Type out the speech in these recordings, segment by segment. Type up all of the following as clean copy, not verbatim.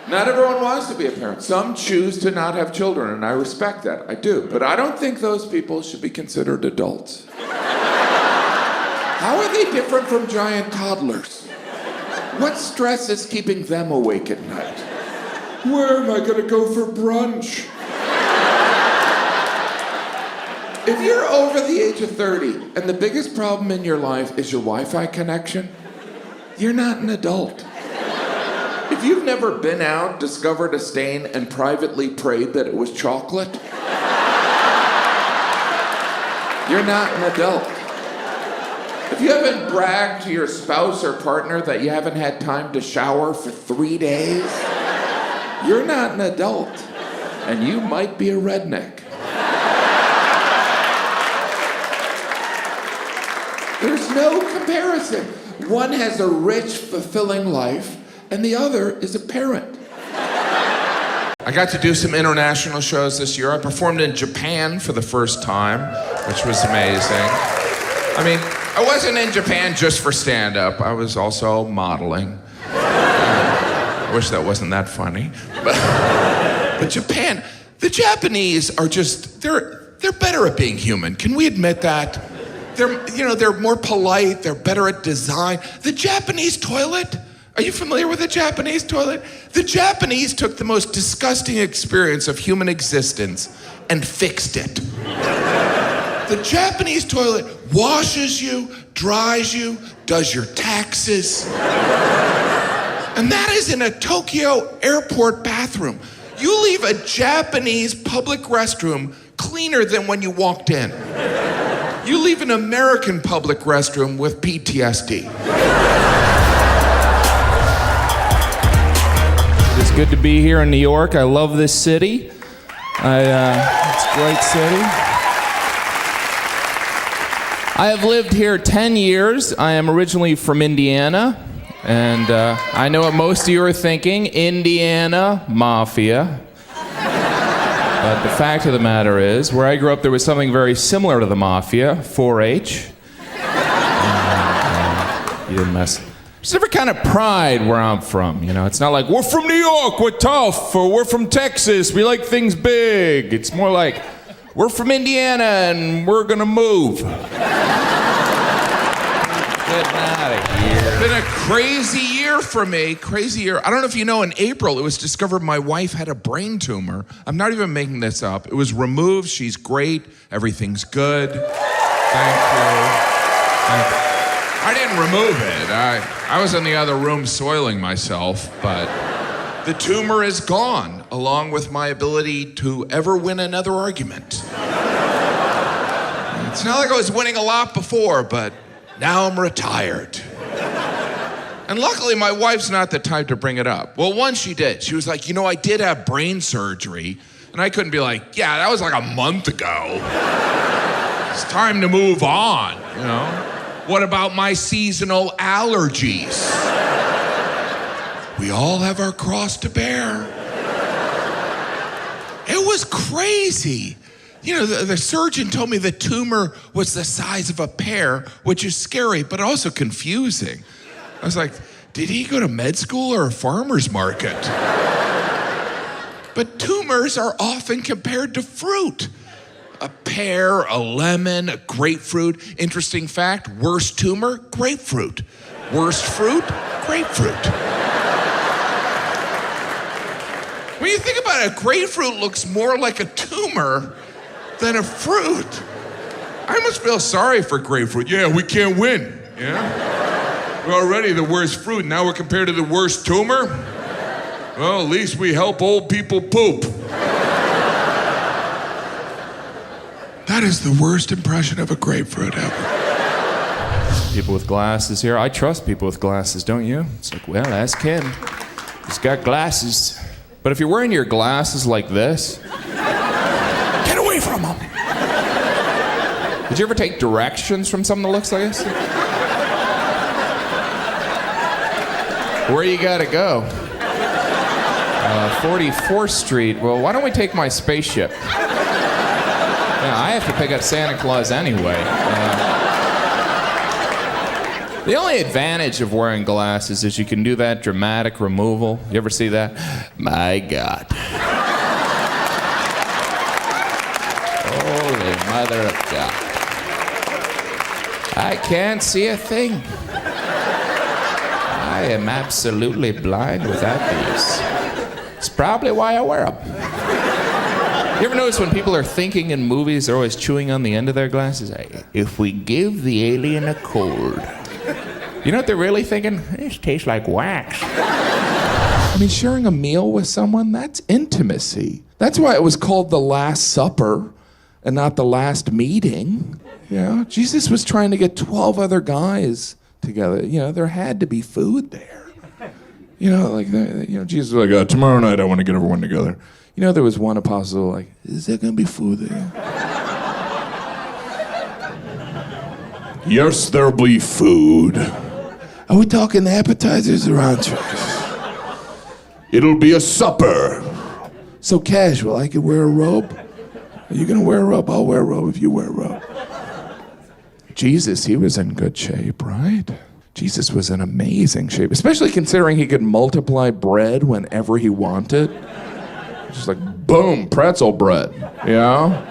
Not everyone wants to be a parent. Some choose to not have children, and I respect that. I do. But I don't think those people should be considered adults. How are they different from giant toddlers? What stress is keeping them awake at night? Where am I going to go for brunch? If you're over the age of 30 and the biggest problem in your life is your Wi-Fi connection, you're not an adult. If you've never been out, discovered a stain, and privately prayed that it was chocolate, you're not an adult. If you haven't bragged to your spouse or partner that you haven't had time to shower for 3 days, you're not an adult. And you might be a redneck. There's no comparison. One has a rich, fulfilling life, and the other is a parent. I got to do some international shows this year. I performed in Japan for the first time, which was amazing. I mean, I wasn't in Japan just for stand-up. I was also modeling. I wish that wasn't that funny. But Japan, the Japanese are just, they're better at being human. Can we admit that? They're more polite, they're better at design. The Japanese toilet, are you familiar with the Japanese toilet? The Japanese took the most disgusting experience of human existence and fixed it. The Japanese toilet washes you, dries you, does your taxes. And that is in a Tokyo airport bathroom. You leave a Japanese public restroom cleaner than when you walked in. You leave an American public restroom with PTSD. It's good to be here in New York. I love this city. It's a great city. I have lived here 10 years. I am originally from Indiana. And I know what most of you are thinking, Indiana Mafia. But the fact of the matter is, where I grew up, there was something very similar to the Mafia, 4-H. You didn't mess. There's every kind of pride where I'm from, you know. It's not like, we're from New York, we're tough, or we're from Texas, we like things big. It's more like, we're from Indiana and we're gonna move. Get out of here. It's been a crazy year for me, crazy year. I don't know if you know, in April, it was discovered my wife had a brain tumor. I'm not even making this up. It was removed, she's great, everything's good. Thank you. I didn't remove it. I was in the other room soiling myself, but the tumor is gone, along with my ability to ever win another argument. It's not like I was winning a lot before, but now I'm retired. And luckily, my wife's not the type to bring it up. Well, once she did. She was like, I did have brain surgery. And I couldn't be like, yeah, that was like a month ago. It's time to move on, you know? What about my seasonal allergies? We all have our cross to bear. It was crazy. The surgeon told me the tumor was the size of a pear, which is scary, but also confusing. I was like, did he go to med school or a farmer's market? But tumors are often compared to fruit. A pear, a lemon, a grapefruit. Interesting fact, worst tumor, grapefruit. Worst fruit, grapefruit. When you think about it, a grapefruit looks more like a tumor than a fruit. I almost feel sorry for grapefruit. Yeah, we can't win, yeah? We're already the worst fruit, now we're compared to the worst tumor? Well, at least we help old people poop. That is the worst impression of a grapefruit ever. People with glasses here. I trust people with glasses, don't you? It's like, well, ask him. He's got glasses. But if you're wearing your glasses like this, get away from them. Did you ever take directions from someone that looks like this? Where you gotta go? 44th Street. Well, why don't we take my spaceship? I have to pick up Santa Claus anyway. The only advantage of wearing glasses is you can do that dramatic removal. You ever see that? My God. Holy mother of God. I can't see a thing. I am absolutely blind without these. It's probably why I wear them. You ever notice when people are thinking in movies, they're always chewing on the end of their glasses? If we give the alien a cold. You know what they're really thinking? This tastes like wax. I mean, sharing a meal with someone, that's intimacy. That's why it was called the Last Supper and not the last meeting. You know, Jesus was trying to get 12 other guys together. You know, there had to be food there. You know, like, Jesus was like, tomorrow night I want to get everyone together. You know, there was one apostle like, is there going to be food there? Yes, there'll be food. Are we talking appetizers or entrees? It'll be a supper. So casual, I could wear a robe. Are you gonna wear a robe? I'll wear a robe if you wear a robe. Jesus, he was in good shape, right? Jesus was in amazing shape, especially considering he could multiply bread whenever he wanted. Just like, boom, pretzel bread, you know?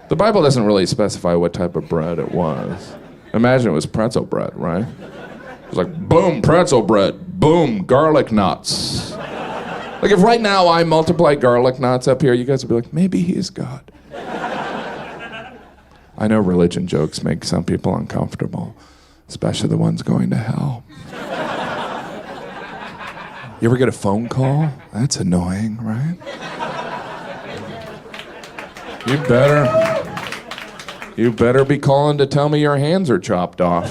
The Bible doesn't really specify what type of bread it was. Imagine it was pretzel bread, right? It was like, boom, pretzel bread, boom, garlic nuts. Like if right now I multiply garlic nuts up here, you guys would be like, maybe he is God. I know religion jokes make some people uncomfortable, especially the ones going to hell. You ever get a phone call? That's annoying, right? You better be calling to tell me your hands are chopped off.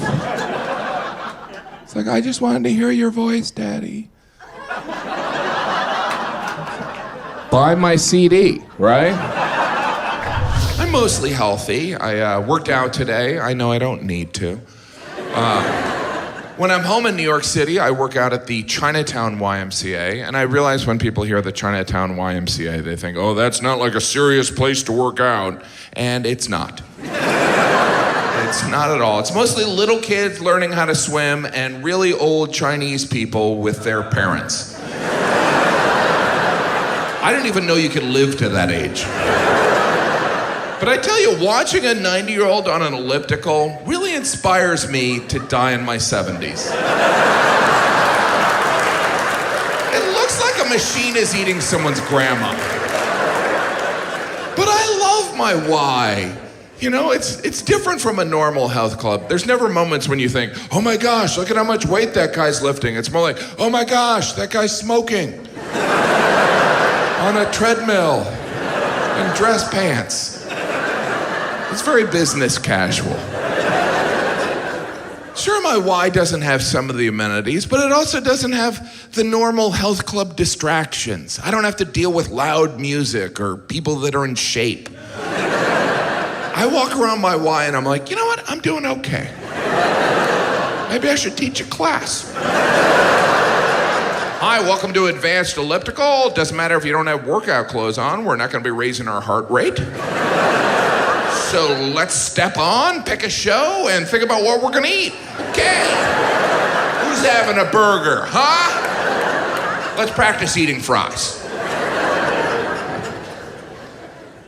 It's like, I just wanted to hear your voice, Daddy. Buy my CD, right? I'm mostly healthy. I worked out today. I know I don't need to. When I'm home in New York City, I work out at the Chinatown YMCA, and I realize when people hear the Chinatown YMCA, they think, oh, that's not like a serious place to work out, and it's not. It's not at all. It's mostly little kids learning how to swim and really old Chinese people with their parents. I didn't even know you could live to that age. But I tell you, watching a 90-year-old on an elliptical really inspires me to die in my 70s. It looks like a machine is eating someone's grandma. But I love my Y. You know, it's different from a normal health club. There's never moments when you think, oh my gosh, look at how much weight that guy's lifting. It's more like, oh my gosh, that guy's smoking. On a treadmill. In dress pants. It's very business casual. Sure, my Y doesn't have some of the amenities, but it also doesn't have the normal health club distractions. I don't have to deal with loud music or people that are in shape. I walk around my Y and I'm like, you know what? I'm doing okay. Maybe I should teach a class. Hi, welcome to Advanced Elliptical. Doesn't matter if you don't have workout clothes on, we're not going to be raising our heart rate. So let's step on, pick a show, and think about what we're going to eat. Okay. Who's having a burger, huh? Let's practice eating fries.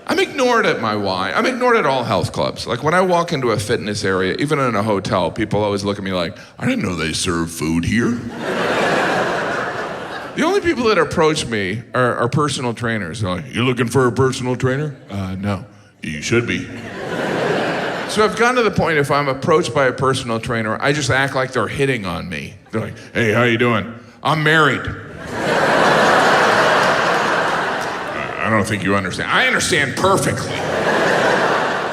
I'm ignored at my Y. I'm ignored at all health clubs. Like when I walk into a fitness area, even in a hotel, people always look at me like, I didn't know they serve food here. The only people that approach me are personal trainers. They're like, you looking for a personal trainer? No. You should be. So I've gotten to the point, if I'm approached by a personal trainer, I just act like they're hitting on me. They're like, hey, how you doing? I'm married. I don't think you understand. I understand perfectly.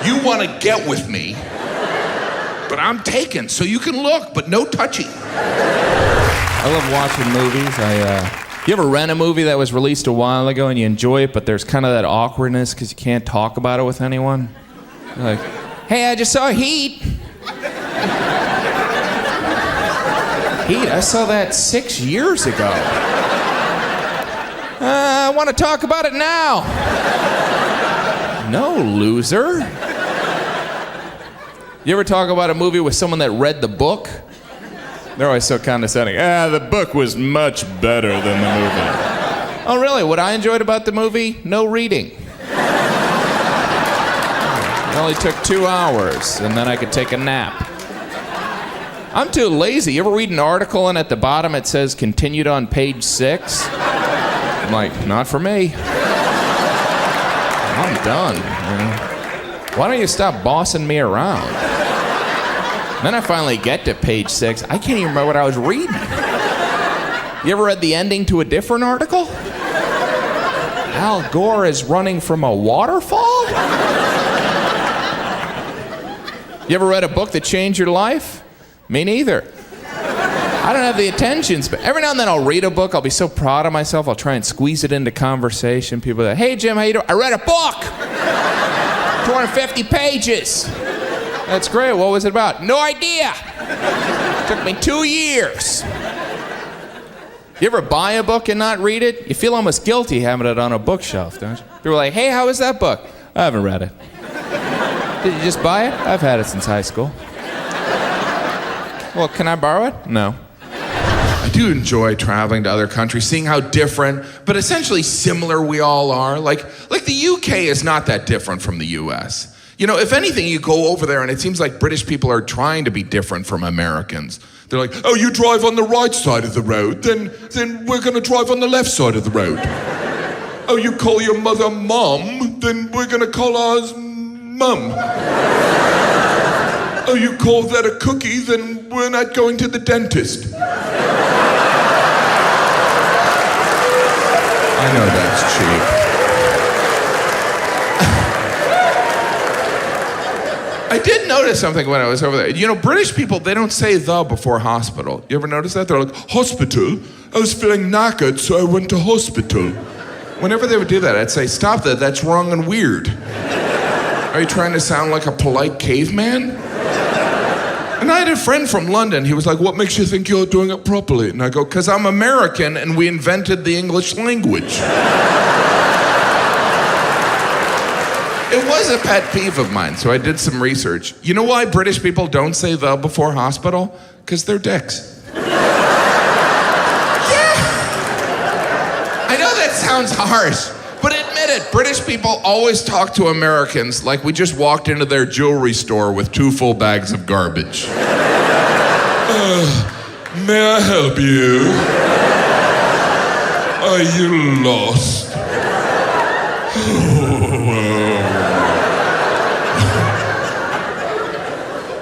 You want to get with me, but I'm taken, so you can look, but no touchy. I love watching movies. You ever rent a movie that was released a while ago and you enjoy it, but there's kind of that awkwardness because you can't talk about it with anyone? You're like, hey, I just saw Heat. Heat, I saw that 6 years ago. I want to talk about it now. No, loser. You ever talk about a movie with someone that read the book? They're always so condescending. The book was much better than the movie. Oh, really? What I enjoyed about the movie? No reading. It only took 2 hours, and then I could take a nap. I'm too lazy. You ever read an article and at the bottom it says continued on page 6? I'm like, not for me. I'm done. Why don't you stop bossing me around? Then I finally get to page 6. I can't even remember what I was reading. You ever read the ending to a different article? Al Gore is running from a waterfall? You ever read a book that changed your life? Me neither. I don't have the attention span. Every now and then I'll read a book. I'll be so proud of myself. I'll try and squeeze it into conversation. People are like, hey, Jim, how you doing? I read a book. 250 pages. That's great. What was it about? No idea. It took me 2 years. You ever buy a book and not read it? You feel almost guilty having it on a bookshelf, don't you? People are like, hey, how was that book? I haven't read it. Did you just buy it? I've had it since high school. Well, can I borrow it? No. I do enjoy traveling to other countries, seeing how different, but essentially similar we all are. Like the UK is not that different from the US. You know, if anything, you go over there and it seems like British people are trying to be different from Americans. They're like, oh, you drive on the right side of the road, then we're gonna drive on the left side of the road. Oh, you call your mother Mom, then we're gonna call ours Mum. Oh, you call that a cookie, then we're not going to the dentist. I know that's cheap. I did notice something when I was over there. You know, British people, they don't say the before hospital. You ever notice that? They're like, hospital? I was feeling knackered, so I went to hospital. Whenever they would do that, I'd say, stop that, that's wrong and weird. Are you trying to sound like a polite caveman? And I had a friend from London. He was like, what makes you think you're doing it properly? And I go, because I'm American and we invented the English language. It was a pet peeve of mine, so I did some research. You know why British people don't say the before hospital? Because they're dicks. Yeah! I know that sounds harsh, but admit it, British people always talk to Americans like we just walked into their jewelry store with 2 full bags of garbage. May I help you? Are you lost?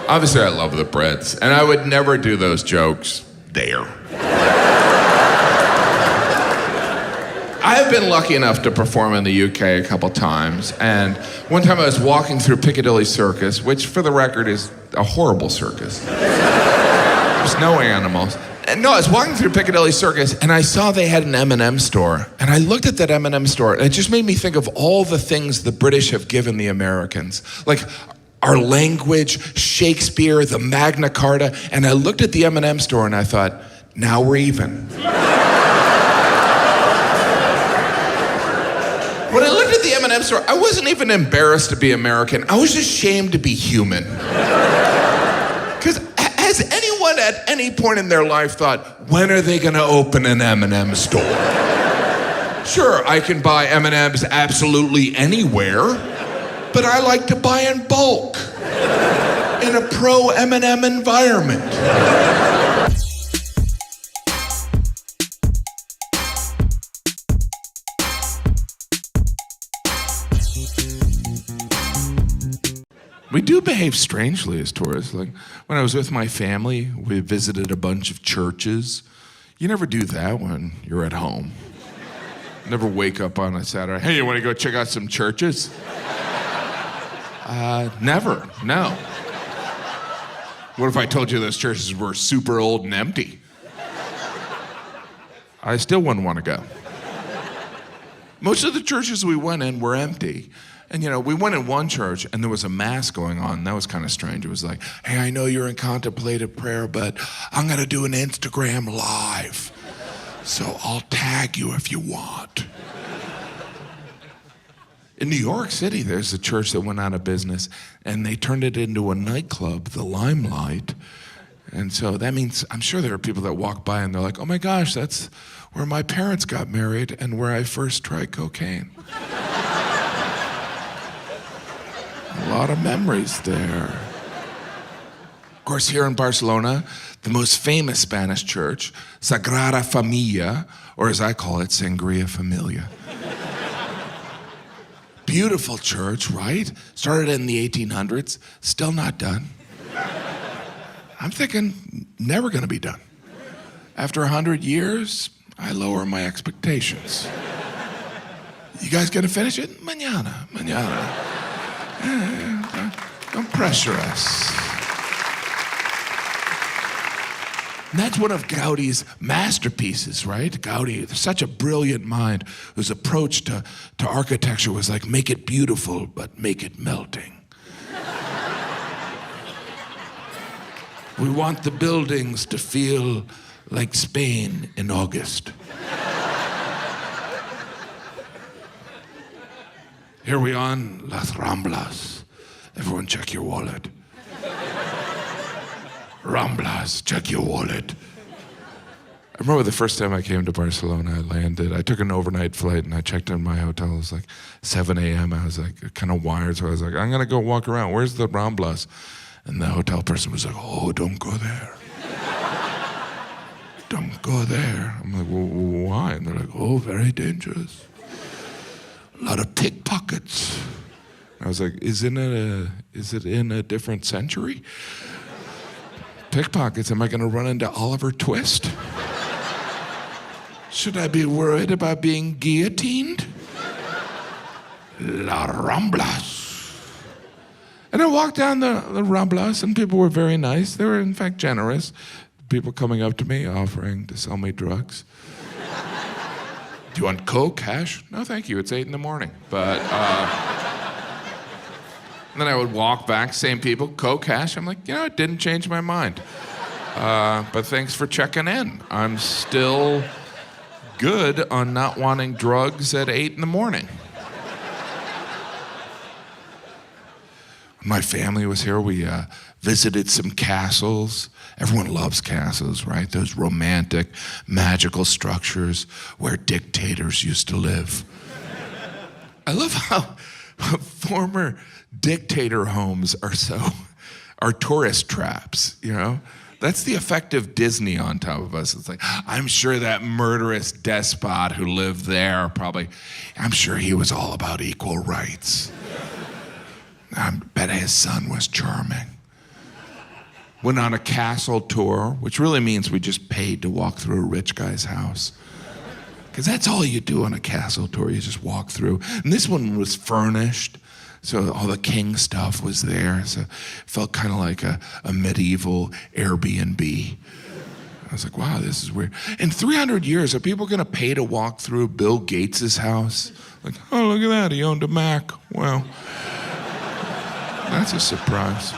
Obviously, I love the Brits, and I would never do those jokes there. I have been lucky enough to perform in the UK a couple times, and one time I was walking through Piccadilly Circus, which, for the record, is a horrible circus. There's no animals. And no, I was walking through Piccadilly Circus, and I saw they had an M&M store, and I looked at that M&M store, and it just made me think of all the things the British have given the Americans. Like, our language, Shakespeare, the Magna Carta, and I looked at the M&M store and I thought, now we're even. When I looked at the M&M store, I wasn't even embarrassed to be American. I was ashamed to be human. Because has anyone at any point in their life thought, when are they gonna open an M&M store? Sure, I can buy M&Ms absolutely anywhere, but I like to buy in bulk, in a pro-M&M environment. We do behave strangely as tourists. Like, when I was with my family, we visited a bunch of churches. You never do that when you're at home. Never wake up on a Saturday, hey, you wanna go check out some churches? Never, no. What if I told you those churches were super old and empty? I still wouldn't want to go. Most of the churches we went in were empty. And you know, we went in one church and there was a mass going on. And that was kind of strange. It was like, hey, I know you're in contemplative prayer, but I'm gonna do an Instagram live. So I'll tag you if you want. In New York City, there's a church that went out of business, and they turned it into a nightclub, the Limelight. And so that means, I'm sure there are people that walk by and they're like, oh my gosh, that's where my parents got married and where I first tried cocaine. A lot of memories there. Of course, here in Barcelona, the most famous Spanish church, Sagrada Familia, or as I call it, Sangria Familia. Beautiful church, right? Started in the 1800s, still not done. I'm thinking, never gonna be done. After 100 years, I lower my expectations. You guys gonna finish it? Mañana. Don't pressure us. And that's one of Gaudi's masterpieces, right? Gaudi, such a brilliant mind whose approach to architecture was like, make it beautiful, but make it melting. We want the buildings to feel like Spain in August. Here we are on Las Ramblas. Everyone check your wallet. Ramblas, check your wallet. I remember the first time I came to Barcelona, I took an overnight flight and I checked in my hotel. It was like 7 a.m. I was like kind of wired, so I was like, I'm gonna go walk around. Where's the Ramblas? And the hotel person was like, oh, don't go there. Don't go there. I'm like, well, why? And they're like, oh, very dangerous. A lot of pickpockets. I was like, is it in a different century? Pickpockets, am I gonna run into Oliver Twist? Should I be worried about being guillotined? La Ramblas. And I walked down the Ramblas, and people were very nice. They were, in fact, generous. People coming up to me, offering to sell me drugs. Do you want coke, hash? No, thank you, it's 8 a.m. But, and then I would walk back, same people, coke, hash. I'm like, it didn't change my mind. But thanks for checking in. I'm still good on not wanting drugs at 8 a.m. When my family was here, we visited some castles. Everyone loves castles, right? Those romantic, magical structures where dictators used to live. I love how former dictator homes are tourist traps, That's the effect of Disney on top of us. It's like, I'm sure that murderous despot who lived there I'm sure he was all about equal rights. I bet his son was charming. Went on a castle tour, which really means we just paid to walk through a rich guy's house. Because that's all you do on a castle tour, you just walk through. And this one was furnished, so all the king stuff was there. So it felt kind of like a medieval Airbnb. I was like, wow, this is weird. In 300 years, are people gonna pay to walk through Bill Gates' house? Like, oh, look at that, he owned a Mac. Well, that's a surprise.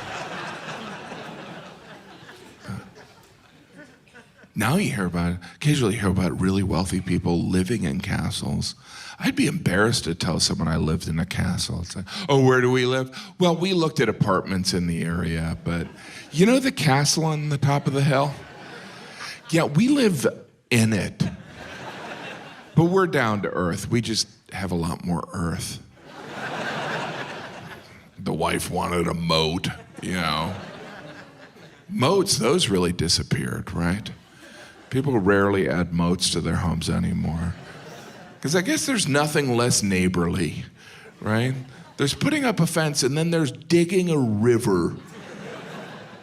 Now occasionally hear about really wealthy people living in castles. I'd be embarrassed to tell someone I lived in a castle. It's like, oh, where do we live? Well, we looked at apartments in the area, but the castle on the top of the hill? Yeah, we live in it. But we're down to earth. We just have a lot more earth. The wife wanted a moat, Moats, those really disappeared, right? People rarely add moats to their homes anymore. Because I guess there's nothing less neighborly, right? There's putting up a fence and then there's digging a river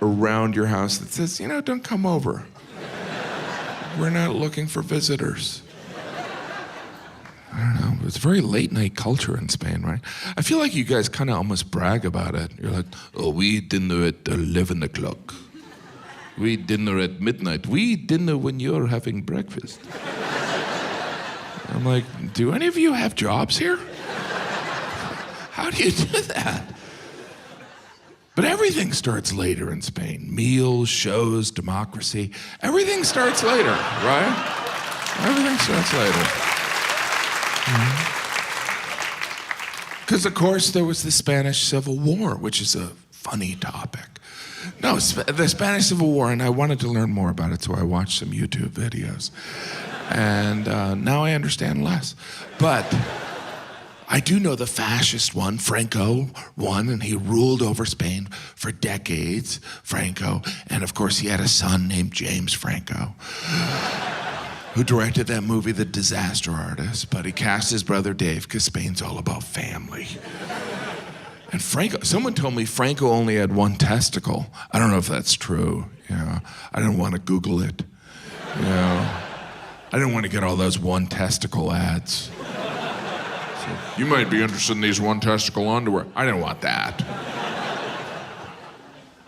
around your house that says, don't come over. We're not looking for visitors. I don't know, it's very late night culture in Spain, right? I feel like you guys kind of almost brag about it. You're like, oh, we eat dinner at 11 o'clock. We eat dinner at midnight. We eat dinner when you're having breakfast. I'm like, do any of you have jobs here? How do you do that? But everything starts later in Spain. Meals, shows, democracy. Everything starts later, right? Everything starts later. Because, of course, there was the Spanish Civil War, which is a funny topic. No, the Spanish Civil War, and I wanted to learn more about it, so I watched some YouTube videos. And now I understand less. But I do know the fascist one, Franco, won, and he ruled over Spain for decades, Franco. And of course, he had a son named James Franco, who directed that movie, The Disaster Artist, but he cast his brother Dave because Spain's all about family. And Franco, someone told me Franco only had one testicle. I don't know if that's true. You know, I didn't want to Google it. You know, I didn't want to get all those one testicle ads. So, you might be interested in these one testicle underwear. I didn't want that.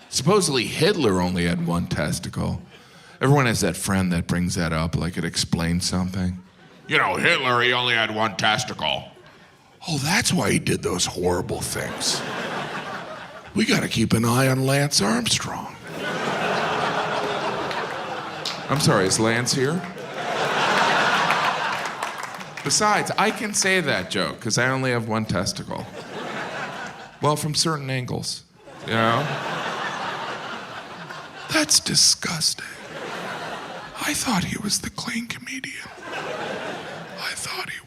Supposedly Hitler only had one testicle. Everyone has that friend that brings that up like it explains something. You know, Hitler, he only had one testicle. Oh, that's why he did those horrible things. We gotta keep an eye on Lance Armstrong. I'm sorry, is Lance here? Besides, I can say that joke because I only have one testicle. Well, from certain angles, you know? That's disgusting. I thought he was the clean comedian. I thought he was.